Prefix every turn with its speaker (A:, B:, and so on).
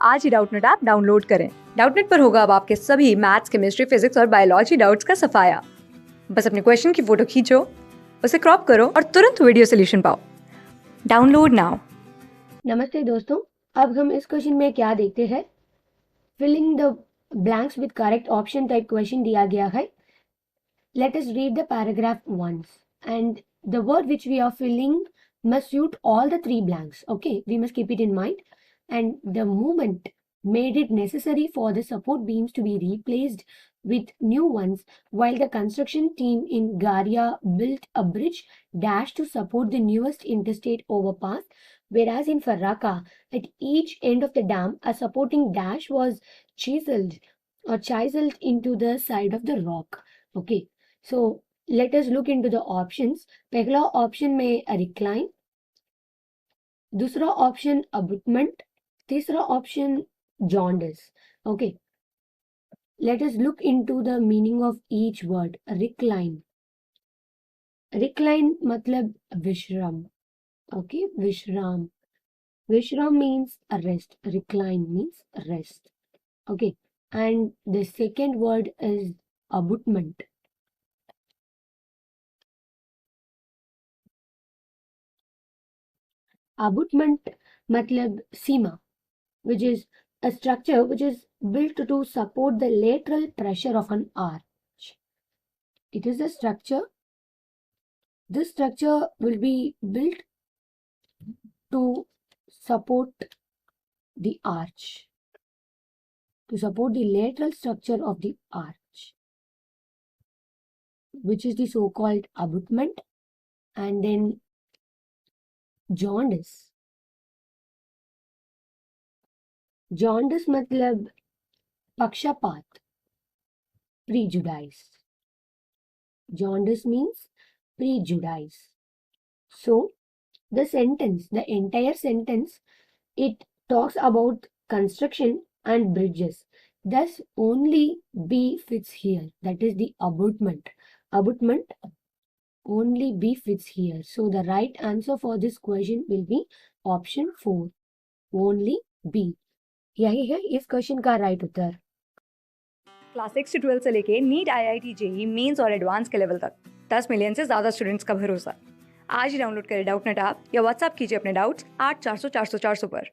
A: आज ही Doubtnut app download करें। Doubtnut पर होगा अब आपके सभी मैथ्स, केमिस्ट्री, फिजिक्स और बायोलॉजी डाउट्स का सफाया। बस अपने क्वेश्चन की फोटो खींचो, उसे क्रॉप करो और तुरंत वीडियो सोल्यूशन पाओ। Download now.
B: नमस्ते दोस्तों, अब हम इस क्वेश्चन में क्या देखते हैं। Filling the blanks with correct option type question दिया गया है। Let us read the paragraph once and the word which we are filling must suit all the three blanks. Okay, we must keep it in mind. And the movement made it necessary for the support beams to be replaced with new ones, while the construction team in Garia built a bridge dash to support the newest interstate overpass, whereas in Farakka, at each end of the dam, a supporting dash was chiseled into the side of the rock. Okay, so let us look into the options. पहला option में recline, दूसरा option अबुटमेंट, तीसरा option jaundice. Okay, let us look into the meaning of each word. Recline. Recline मतलब विश्राम. Okay, विश्राम. Vishram means rest. Recline means rest. Okay, and the second word is abutment. Abutment matlab seema, which is a structure which is built to support the lateral pressure of an arch. It is a structure. This structure will be built to support the arch, to support the lateral structure of the arch, which is the so-called abutment. And then jaundice. Jaundice matlab pakshapat, prejudice. Jaundice means prejudice. So the sentence, the entire sentence, it talks about construction and bridges. Thus only B fits here. That is the abutment. Abutment only B fits here. So the right answer for this question will be option 4. Only B. यही है इस question का right उत्तर.
A: Class 6 से 12 से लेके NEET, IIT, JEE mains और advance के level तक 10 मिलियन से ज्यादा स्टूडेंट्स का भरोसा। आज ही डाउनलोड करें डाउटनेट ऐप या व्हाट्सएप कीजिए अपने डाउट्स 8400 400 400 पर।